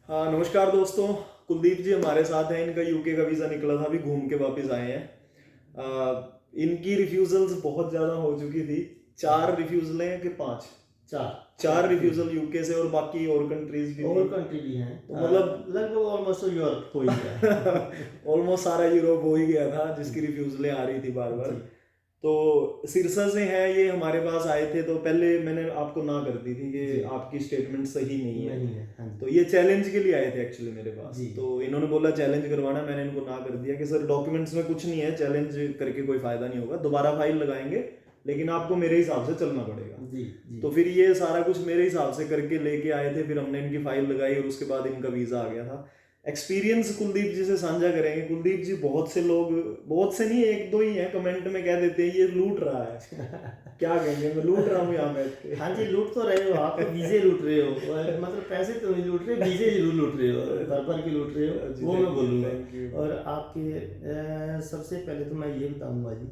हाँ नमस्कार दोस्तों। कुलदीप जी हमारे साथ हैं। इनका यूके का वीज़ा निकला था, अभी घूम के वापस आए हैं। इनकी रिफ्यूजल्स बहुत ज़्यादा हो चुकी थी। 4 रिफ्यूजल हैं कि 5? चार चार रिफ्यूजल यूके से और बाकी और कंट्रीज भी और थी। कंट्री भी हैं, तो मतलब लगभग ऑलमोस्ट यूरोप हो ही गया है। ऑलमोस्ट सारा यूरोप हो ही गया था जिसकी रिफ्यूजलें आ रही थी बार बार। जी तो सिरसा से हैं ये, हमारे पास आए थे। तो पहले मैंने आपको ना कर दी थी कि जी आपकी स्टेटमेंट सही नहीं है। नहीं है। हाँ तो जी ये चैलेंज के लिए आए थे एक्चुअली मेरे पास। जी तो इन्होंने बोला चैलेंज करवाना, मैंने इनको ना कर दिया कि सर डॉक्यूमेंट्स में कुछ नहीं है, चैलेंज करके कोई फायदा नहीं होगा, दोबारा फाइल लगाएंगे लेकिन आपको मेरे हिसाब से चलना पड़ेगा। जी जी तो फिर ये सारा कुछ मेरे हिसाब से करके लेके आए थे। फिर हमने इनकी फाइल लगाई और उसके बाद इनका वीज़ा आ गया था। एक्सपीरियंस कुलदीप जी से साझा करेंगे। कुलदीप जी, बहुत से लोग, बहुत से नहीं, एक दो ही हैं, कमेंट में कह देते हैं ये लूट रहा है। क्या कहेंगे, मैं लूट रहा हूँ यहाँ बैठ के? हाँ जी, लूट तो रहे हो आप, तो वीजे लूट रहे हो। और मतलब पैसे तो नहीं लूट रहे, वीजे जरूर लूट रहे हो, भर के लूट रहे हो, जी, वो मैं बोलूँगा। Thank you. और आपके सबसे पहले तो मैं ये बताऊँगा जी,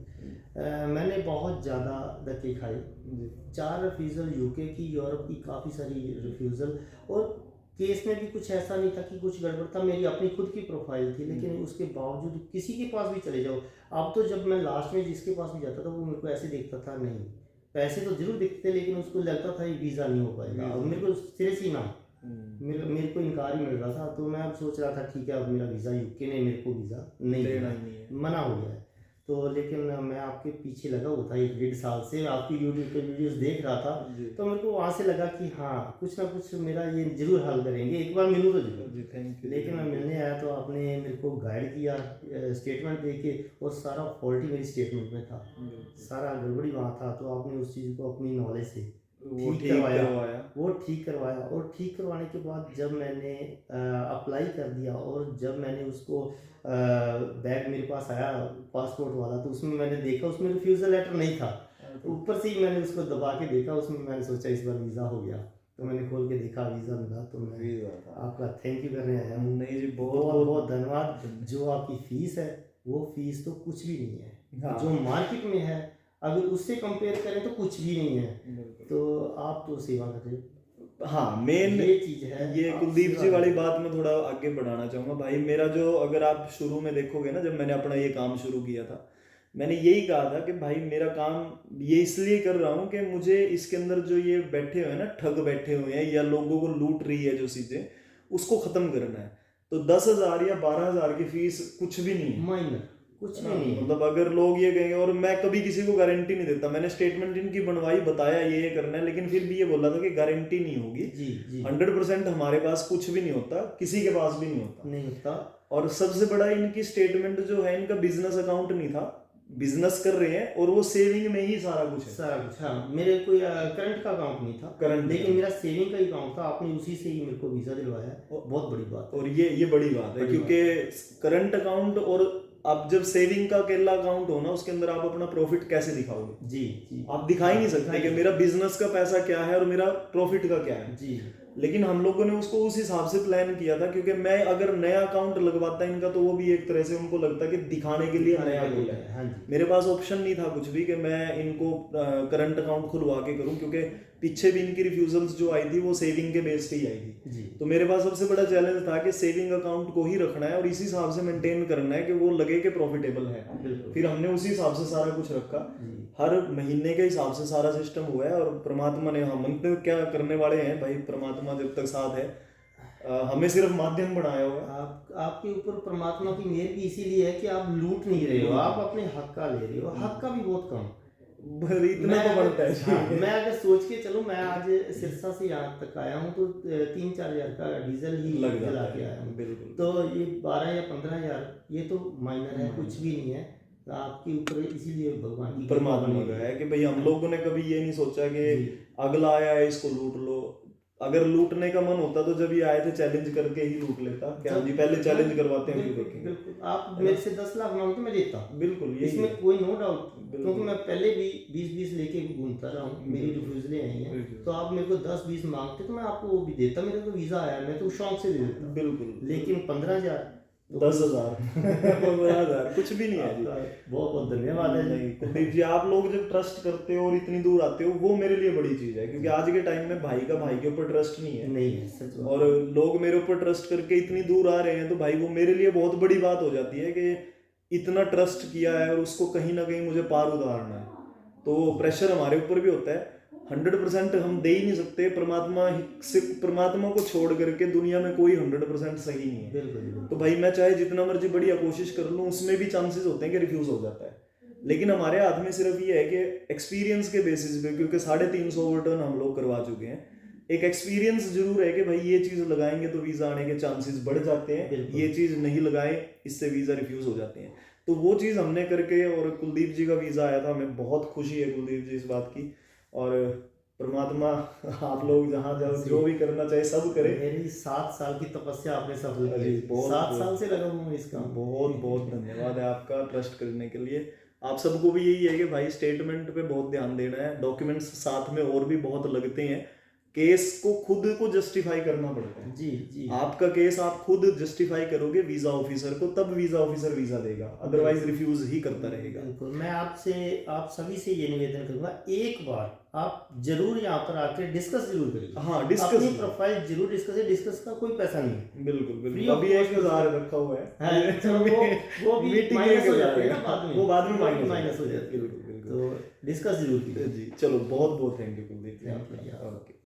मैंने बहुत ज़्यादा धक्के खाए। जी 4 रिफ्यूज़ल यूके की, यूरोप की काफ़ी सारी रिफ्यूज़ल। और केस में भी कुछ ऐसा नहीं था कि कुछ गड़बड़ था, मेरी अपनी खुद की प्रोफाइल थी, लेकिन उसके बावजूद किसी के पास भी चले जाओ। अब तो जब मैं लास्ट में जिसके पास भी जाता था वो मेरे को ऐसे देखता था, नहीं पैसे तो जरूर दिखते लेकिन उसको लगता था ये वीज़ा नहीं हो पाएगा। अब मेरे को सिरे से ही ना, मेरे को इनकार ही मिल रहा था। तो मैं अब सोच रहा था ठीक है, अब मेरा वीज़ा यूके ने मेरे को वीज़ा नहीं देना दिया, ही नहीं है। मना हो गया है। तो लेकिन मैं आपके पीछे लगा हुआ था 1 डेढ़ साल से, आपकी यूट्यूब पे वीडियोस देख रहा था। जी तो मेरे को वहाँ से लगा कि हाँ, कुछ ना कुछ मेरा ये जरूर हल करेंगे, एक बार मिलूँ तो जरूर। जी, थैंक यू। लेकिन मैं मिलने आया तो आपने मेरे को गाइड किया स्टेटमेंट दे के, और सारा फॉल्टी मेरी स्टेटमेंट में था, सारा गड़बड़ी वहाँ था। तो आपने उस चीज़ को अपनी नॉलेज से वो ठीक ठीक करवाया, करवाया। वो ठीक करवाया। और ठीक करवाने के बाद जब मैंने अप्लाई कर दिया, और जब मैंने उसको बैग मेरे पास आया पासपोर्ट वाला, तो उसमें मैंने देखा उसमें रिफ्यूज़ल लेटर नहीं था। ऊपर से ही मैंने उसको दबा के देखा, उसमें मैंने सोचा इस बार वीज़ा हो गया। तो मैंने खोल के देखा वीज़ा मिला। तो मैं वीज़ा था। आपका थैंक यू करने आया हूँ। नहीं जी, बहुत बहुत बहुत बहुत धन्यवाद। जो आपकी फ़ीस है वो फ़ीस तो कुछ भी नहीं है, हाँ। जो मार्केट में है अगर उससे कंपेयर करें तो कुछ भी नहीं है। बिल्कुल। तो आप तो सेवा कर रहे हो, हाँ, मेन ये चीज़ है। ये आप कुलदीप सेवा जी वाली कर रहे बात मैं थोड़ा आगे बढ़ाना चाहूँगा भाई। मेरा जो, अगर आप शुरू में देखोगे ना, जब मैंने अपना ये काम शुरू किया था, मैंने यही कहा था कि भाई मेरा काम ये इसलिए कर रहा हूँ कि मुझे इसके अंदर जो ये बैठे हुए हैं ना, ठग बैठे हुए हैं या लोगों को लूट रही है जो चीज़ें, उसको ख़त्म करना है। तो 10,000 या 12,000 की फीस कुछ भी नहीं हो, है। माइनर कुछ भी नहीं है। मतलब अगर लोग ये कहेंगे, और मैं कभी किसी को गारंटी नहीं देता, मैंने स्टेटमेंट इनकी बनवाई, बताया ये करना है, लेकिन फिर भी ये बोला था कि गारंटी नहीं होगी। जी जी 100% हमारे पास कुछ भी नहीं होता, किसी के पास भी नहीं होता। नहीं होता। और सबसे बड़ा इनकी स्टेटमेंट जो है, इनका बिजनेस अकाउंट नहीं था, बिजनेस कर रहे हैं और वो सेविंग में ही सारा कुछ है। सारा कुछ, हाँ, मेरे कोई करंट का अकाउंट नहीं था, करंट लेकिन मेरा सेविंग का अकाउंट था। आपने उसी से ही मेरे को वीज़ा दिलवाया है, बहुत बड़ी बात है। और ये बड़ी बात है, बड़ी क्योंकि करंट अकाउंट, और आप जब सेविंग का अकेला अकाउंट हो ना, उसके अंदर आप अपना प्रॉफिट कैसे दिखाओगे? जी जी आप दिखा ही नहीं सकते दिखाई कि मेरा बिजनेस का पैसा क्या है और मेरा प्रॉफिट का क्या है। जी लेकिन हम लोगों ने उसको उस हिसाब से प्लान किया था, क्योंकि मैं अगर नया अकाउंट लगवाता इनका, तो वो भी एक तरह से उनको लगता कि दिखाने के लिए नया खोला है। हाँ जी मेरे पास ऑप्शन नहीं था कुछ भी कि मैं इनको करंट अकाउंट खुलवा के करूं, क्योंकि पीछे भी इनकी रिफ्यूजल्स जो आई थी वो सेविंग के बेस पे ही आई थी। जी तो मेरे पास सबसे बड़ा चैलेंज था कि सेविंग अकाउंट को ही रखना है और इसी हिसाब से मेंटेन करना है कि वो लगे कि प्रॉफिटेबल है। बिल्कुल। फिर हमने उसी हिसाब से सारा कुछ रखा, जी हर महीने के हिसाब से सारा सिस्टम हुआ है। और परमात्मा ने, हम तो क्या करने वाले हैं भाई, परमात्मा जब तक साथ है, हमें सिर्फ माध्यम बनाया हुआ है। आपके ऊपर परमात्मा की मेहर भी इसीलिए है कि आप लूट नहीं रहे हो, आप अपने हक का ले रहे हो। हक का भी बहुत कम, इतना तो बनता है जी। हाँ, मैं अगर सोच के चलूँ, मैं आज सिरसा से यहाँ तक आया हूँ तो 3-4 हज़ार का डीजल ही लग जला जाता के है, आया हूँ। बिल्कुल। तो ये 12 या 15 हज़ार ये तो माइनर है, कुछ भी नहीं है। तो आपके ऊपर इसीलिए भगवान की परमात्मा का है कि भाई हम लोगों ने कभी ये नहीं सोचा कि अगला आया है इसको लूट लो। अगर लूटने का मन होता तो जब ये आए थे चैलेंज करके ही लूट लेता। क्या जी, पहले चैलेंज करवाते हैं, फिर देखेंगे। बिल्कुल, आप मेरे से 10 लाख मांगते मैं देता, बिल्कुल, यही इसमें है। कोई नो डाउट। क्योंकि मैं पहले भी 20-20 लेके घूमता रहा हूँ, मेरी रिफ्यूजलें आई हैं। तो आप मेरे को 10-20 मांगते तो मैं आपको वो भी देता, मेरे को वीज़ा आया मैं तो शौक से दे देता। बिल्कुल। लेकिन 15 हज़ार 10,000 15,000 कुछ भी नहीं है जी। आपका बहुत बहुत धन्यवाद है जी। नहीं कुलदीप जी, आप लोग जब ट्रस्ट करते हो और इतनी दूर आते हो, वो मेरे लिए बड़ी चीज है, क्योंकि आज के टाइम में भाई का भाई के ऊपर ट्रस्ट नहीं है, नहीं है सच बात। और लोग मेरे ऊपर ट्रस्ट करके इतनी दूर आ रहे हैं, तो भाई वो मेरे लिए बहुत बड़ी बात हो जाती है कि इतना ट्रस्ट किया है और उसको कहीं ना कहीं मुझे पार उतारना है। तो प्रेशर हमारे ऊपर भी होता है, 100% हम दे ही नहीं सकते। परमात्मा को छोड़ करके दुनिया में कोई 100% सही नहीं है। बिल्कुल बिल्कुल। तो भाई मैं चाहे जितना मर्जी बढ़िया कोशिश कर लूँ, उसमें भी चांसेस होते हैं कि रिफ्यूज हो जाता है। लेकिन हमारे हाथ में सिर्फ ये है कि एक्सपीरियंस के बेसिस पे, क्योंकि 350 ओवरटर्न हम लोग करवा चुके हैं, एक एक्सपीरियंस जरूर है कि भाई ये चीज लगाएंगे तो वीजा आने के चांसेस बढ़ जाते हैं, बिल्कुल। ये चीज नहीं लगाएं इससे वीजा रिफ्यूज हो जाते हैं। तो वो चीज हमने करके, और कुलदीप जी का वीजा आया था, हमें बहुत खुशी है कुलदीप जी इस बात की। और परमात्मा आप लोग जहाँ जाओ जो भी करना चाहे सब करे। मेरी 7 साल की तपस्या आपने सफल अरे की। बहुत 7 साल से लगा हूँ इस काम। बहुत बहुत धन्यवाद है आपका ट्रस्ट करने के लिए। आप सबको भी यही है कि भाई स्टेटमेंट पे बहुत ध्यान देना है, डॉक्यूमेंट्स साथ में और भी बहुत लगते हैं, केस को खुद को जस्टिफाई करना पड़ता है। जी जी। आपका केस आप खुद जस्टिफाई करोगे वीजा ऑफिसर को, तब वीजा ऑफिसर वीजा देगा, अदरवाइज रिफ्यूज ही करता रहेगा। बिल्कुल। मैं आपसे, आप सभी से ये निवेदन करूंगा, एक बार आप जरूर यहाँ पर आकर डिस्कस जरूर करिए। हाँ डिस्कस, अपनी प्रोफाइल जरूर डिस्कस है। डिस्कस का कोई पैसा नहीं है। बिल्कुल Free बिल्कुल। of अभी cost 1,000 रखा हुआ है, हाँ, चलो वो भी मीटिंग माइनस हो जाते हैं ना बाद में, वो बाद में माइनस हो जाते हैं। बिल्कुल बिल्कुल। तो डिस्कस जरूर कीजिए जी चलो, बहुत बहुत thank you Kuldeep ji. Thank you, yeah. Okay.